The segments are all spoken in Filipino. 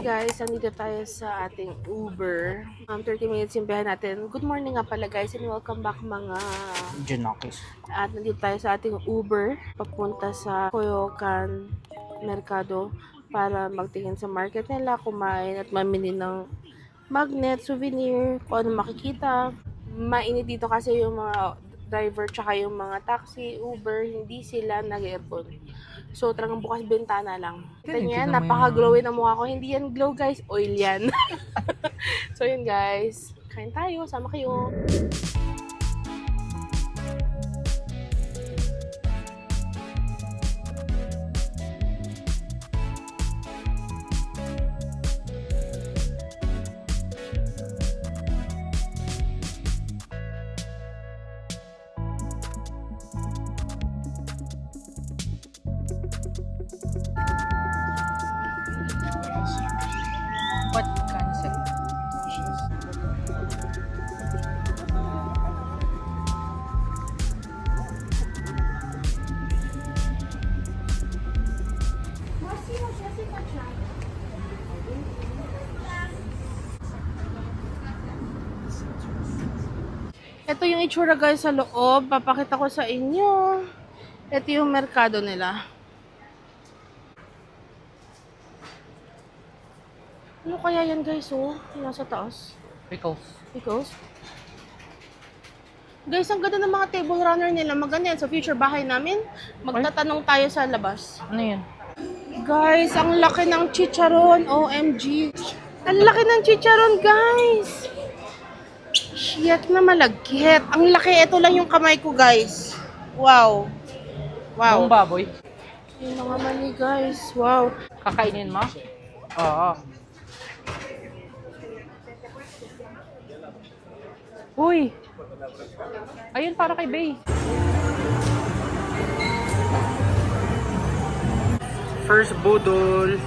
guys, nandito tayo sa ating Uber. 30 minutes yung biyahe natin. Good morning nga pala guys and welcome back mga Junakis. At nandito tayo sa ating Uber papunta sa Coyoacan Mercado para magtingin sa market nila, kumain at mamili ng magnet, souvenir, kung ano makikita. Mainit dito kasi yung mga driver tsaka yung mga taxi, Uber, hindi sila nag-aircon. So, talagang bukas bintana lang. Kita niyo yan, napaka-glowy ng mukha ko. Hindi yan glow, guys. Oil yan. So, yun, guys. Kain tayo. Sama kayo. What concept? Ito yung itsura, guys, sa loob. Papakita ko sa inyo. Ito yung merkado nila. Ano kaya yan, guys, oh? Nasa taas. Pickles. Because, guys, ang ganda ng mga table runner nila. Maganda yan sa future bahay namin. Magtatanong tayo sa labas. Ano yun? Guys, ang laki ng chicharon. OMG. Ang laki ng chicharon, guys. Shit na malagkit. Ang laki. Ito lang yung kamay ko, guys. Wow. Wow. Wow. Baboy. Yun na nga mali, guys. Wow. Kakainin mo? Oo. Uy! Ayun, para kay Bay. First budol.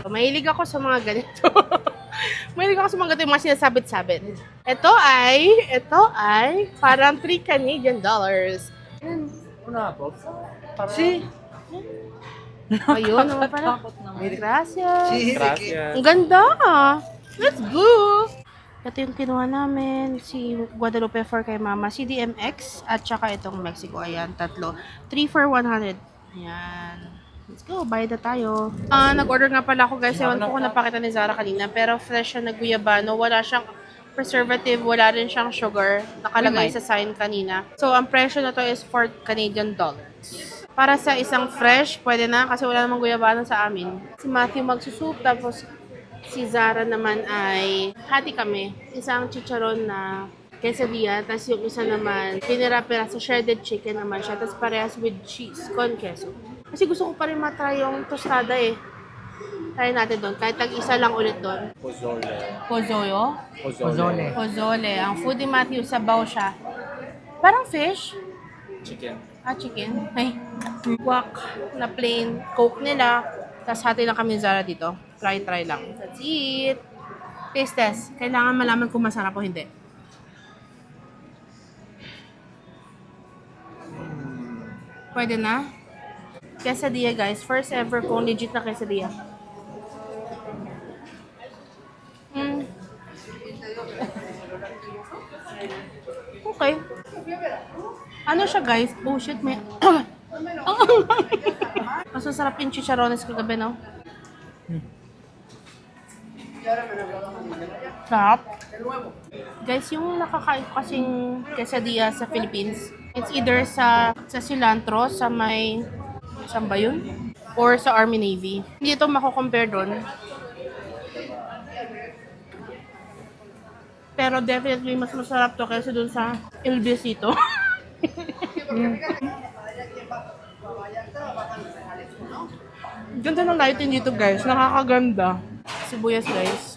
Mahilig ako sa mga ganito. Mahilig ako sa mga ganito yung mga sinasabit-sabit. Ito ay parang $3 Canadian. Una po? Si. Ayun naman pala. Gracias. Gracias. Ang ganda. Let's go. Ito yung kinuha namin. Si Guadalupe for kay Mama. Si DMX at saka itong Mexico. Ayan, tatlo. 3 for 100. Ayan. Let's go. Bayad na tayo. Nag-order nga pala ako, guys. Ewan ko kung napakita ni Zara kanina. Pero fresh siya na guyabano. Wala siyang preservative. Wala rin siyang sugar. Nakalagay sa sign kanina. So, ang presyo na to is $4 Canadian. Para sa isang fresh, pwede na kasi wala namang guyabano sa amin. Si Matthew magsusup, tapos si Zara naman ay hati kami. Isang chicharon na quesadilla, tapos yung isa naman, pinira-pira sa shredded chicken naman siya, tapos parehas with cheese, con queso. Kasi gusto ko pa rin matry yung tostada eh. Try natin doon, kahit tag-isa lang ulit doon. Pozole. Pozoyo? Pozole. Pozole. Ang food ni Matthew, sabaw siya. Parang fish. Chicken. Chicken. Ay, guac na plain Coke nila. Tapos hati lang kami ni Zara dito. Try lang. That's it. Taste test. Kailangan malaman kung masarap o hindi. Pwede na? Quesadilla, guys. First ever kong legit na quesadilla. Okay. Ano siya, guys? Oh shit, may... Mas masarap yung chicharones kagabi, no? Sarap. Guys, yung nakakain ko kasing quesadilla sa Philippines, it's either sa cilantro, sa may... Saan ba yun? Or sa Army Navy. Hindi ito mako-compare doon. Pero definitely mas masarap to kaysa doon sa El Besito. Ganda ng lighting dito, guys. Nakakaganda. Sibuyas, guys.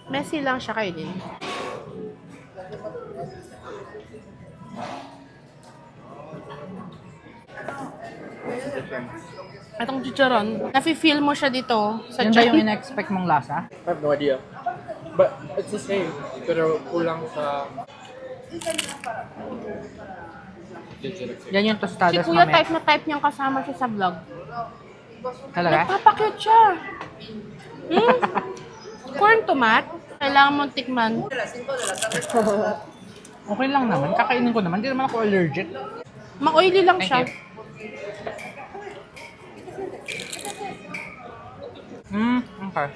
Messy lang siya kayo din. Itong chicharon, nafe-feel mo siya dito sa Yun ba yung tiyan. in-expect mong lasa? I have no idea. But it's the same. Pero kulang sa... Yan yung Si tostadas Kuya mamaya. type na type niyang kasama siya sa vlog. Talaga? Nagpapakit siya. Hmm? Corn tomat. Kailangan mong tikman. Okay lang naman. Kakainin ko naman. Hindi naman ako allergic. Ma-oily lang Thank siya. you. Okay.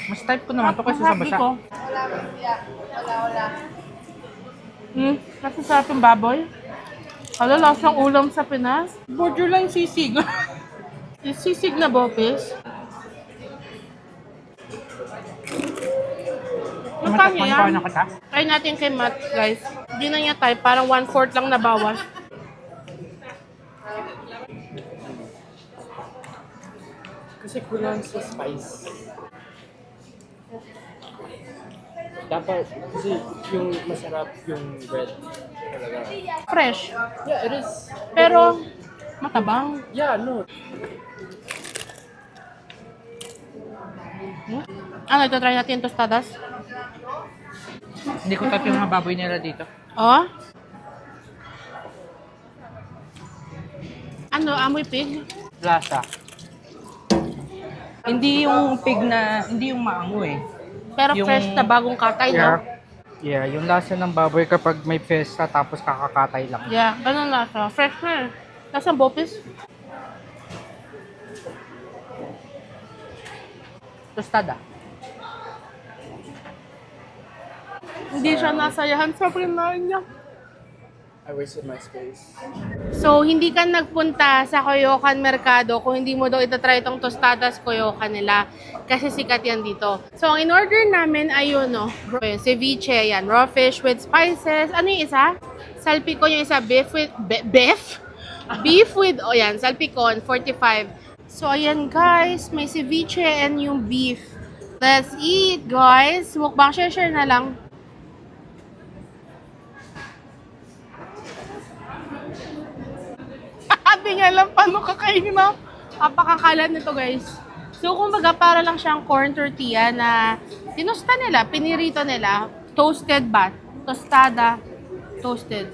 Mas type ko naman to kaysa sa basa. Kasi sarap yung baboy. Hala, lasang ulam sa Pinas. Borderline sisig. Yung sisig na bopis. Magkano yan? Na kita? Try natin kay Matt, guys. Hindi na niya type. Parang 1/4 lang na bawas. Kasi kulang sa spice. Dapat, kasi yung masarap yung bread. Talaga. Fresh. Yeah, it is. Pero, matabang. Yeah, no. Ano, ito try natin yung tostadas. Hindi ko type yung mga baboy nila dito. Oh? Ano, amoy pig? Lasa. Hindi yung pig na, hindi yung maango eh. Pero Yung- fresh na bagong katay, no? Yeah, yung lasa ng baboy kapag may fiesta tapos kakakatay lang. Yeah, ganun lasa. Fresh na eh. Lasang bopis. Tostada. Hindi siya nasayahan sa prinahin niya. I wasted my space. So, hindi ka nagpunta sa Coyocan Mercado kung hindi mo daw itatry itong tostadas Coyocan nila. Kasi sikat yan dito. So, ang in-order namin ay yun, no? Ceviche, yan. Raw fish with spices. Ano yung isa? Salpicon yung isa. Beef with... beef? Beef with... O yan, salpicon, 45. So, ayan guys. May ceviche and yung beef. Let's eat, guys. Mukbang share na lang. Hindi nga alam paano kakainin na. Napakakalat nito, guys. So, kumbaga, para lang siyang corn tortilla na tinusta nila, pinirito nila, toasted ba? Tostada, toasted.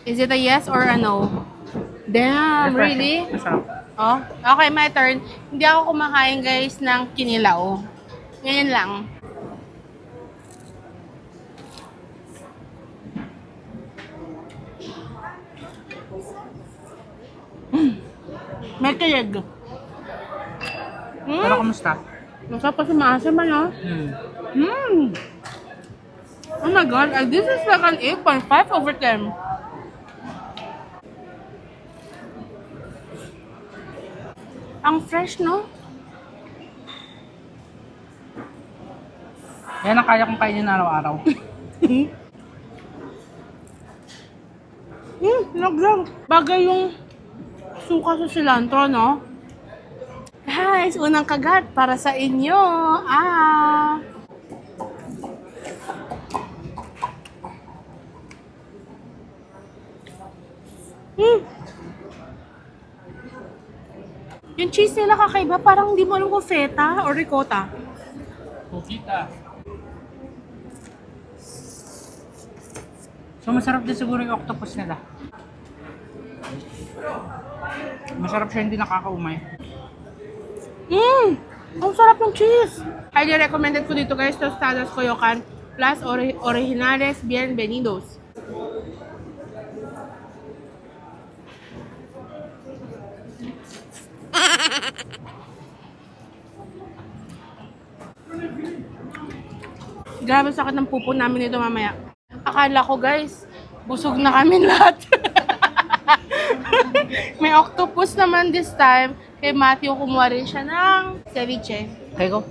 Is it a yes or a no? Damn, really? Masarap. Oh, okay, my turn. Hindi ako kumakain, guys, ng kinilaw. Ngayon lang. May kayag. Pero kamusta? Masarap kasi maasim, ano? Hmm. Oh my god, this is like an 8.5 over 10. Ang fresh, no? Yan ang kaya kong kainin araw-araw. Naglang. Bagay yung suka sa cilantro, no? Guys, unang kagat para sa inyo. Ah! Yung cheese nila kakaiba, parang hindi mo alam kung feta or ricotta. Pukita. So masarap din siguro yung octopus nila. Masarap siya, hindi nakakaumay. Ang sarap ng cheese! Highly recommended ko dito guys, Tostadas Coyocan plus Originales Bienvenidos. Grabe sakit ng pupo namin ito mamaya. Akala ko guys, busog na kami lahat. May octopus naman this time. Kay Matthew, kumuha rin siya ng ceviche. Okay ko?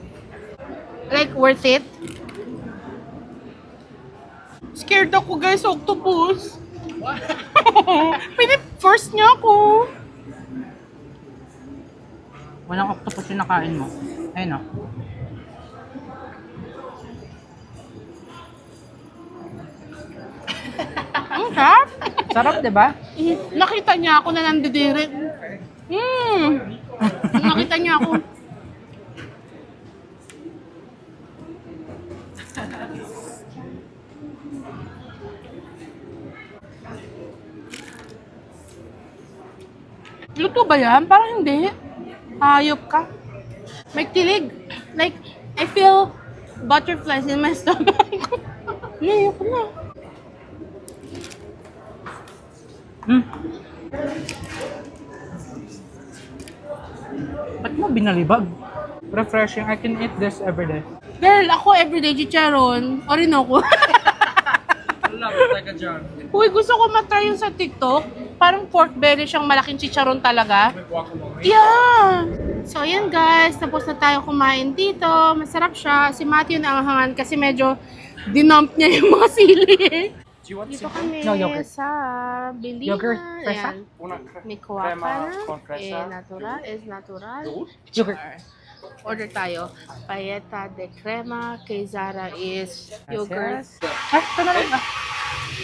Like, worth it? Scared ako guys, octopus. Pinip-force niya ako. Walang octopus yung nakain mo. Ayun o. Ang sarap. Sarap, di ba? Nakita niya ako na nandidiri. Nakita niya ako. Luto ba yan? Parang hindi. Hayop ka. May kilig. Like, I feel butterflies in my stomach. Ayoko na. Ba't mo binalibag? Refreshing. I can eat this every day. Girl, ako everyday chicharon. Orinoco. Wala, talaga dyan. Uy, gusto ko matry yung sa TikTok. Parang pork belly siyang malaking chicharon talaga. May guacamole. Yeah! So, ayan guys. Tapos na tayo kumain dito. Masarap siya. Si Matthew naanghangan kasi medyo dinump niya yung mga sili. Do you want Dito some? kami No, yogurt. sa Bilina. Yogurt, fresa? Ayan. Una, May crema kuwapa con fresa. natural, is natural. Yogurt. Order tayo. Payeta de crema. Kay Zara is yogurt. Ay, ito na lang.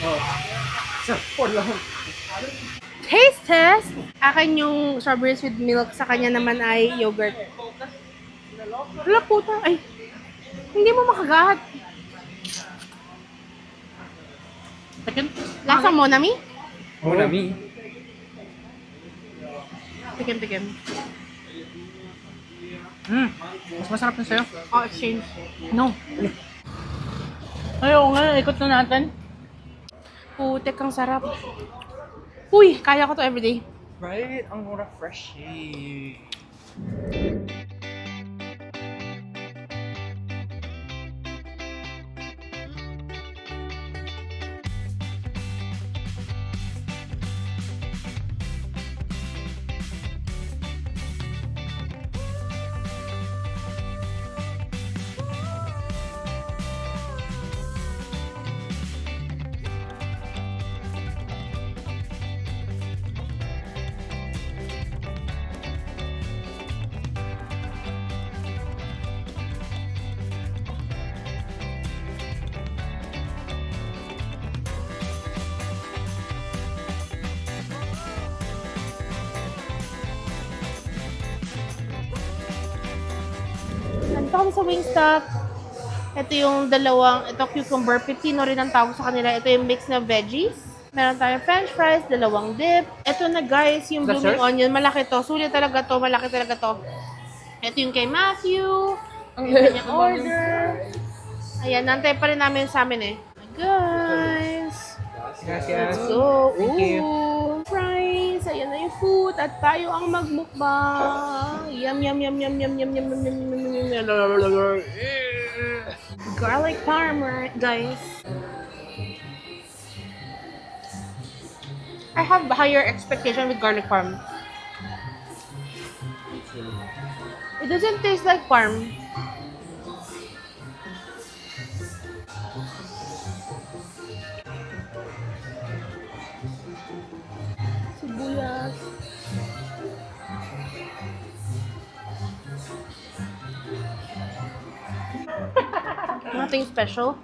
Oh. For lang. Taste test! Akin yung strawberries with milk. Sa kanya naman ay yogurt. Wala puta. Ay, hindi mo makagat. Second. Lasa mo, Nami? Una, me. Tikim-tikim. Mas masarap na sa'yo. Oh, exchange. No. Ayaw nga, ikot na natin. Putek, ang sarap. Uy, kaya ko to everyday. Right? Ang refreshing. Nandito kami sa Wingstop. Ito yung ito cucumber, pepino rin ang tawag sa kanila. Ito yung mix na veggies. Meron tayong french fries, 2 dip. Ito na guys, yung The blooming sauce? onion. Malaki to. Sulit talaga to. Malaki talaga to. Ito yung kay Matthew. Ang kanyang order. Ayan, nantay pa rin namin sa amin eh. Guys. Gracias. Let's go. Thank you. Ooh, fries. Ayan na yung food. At tayo ang magmukbang. Yum, yum, yum, yum, yum, yum, yum, yum, yum, yum, yum, yum. Garlic parm, guys. I have higher expectation with garlic parm. It doesn't taste like parm. Sibuyas. Nothing special.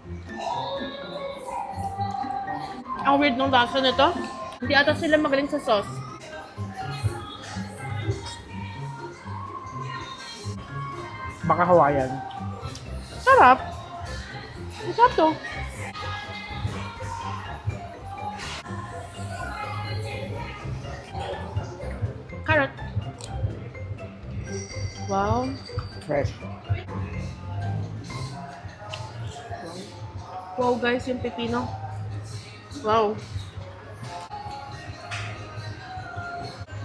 Ang weird nung lasa nito. Hindi ata sila magaling sa sauce. Baka Hawaiian. Sarap. Masarap to. Carrot. Wow. Fresh. Wow guys, yung pepino. Wow.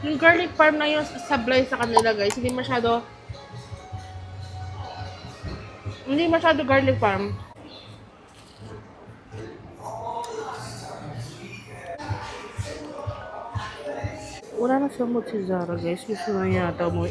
Yung garlic parm na yung sablay sa kanila guys, hindi masyado garlic parm. Wala na sa mood si Zara guys, gusto na yata mo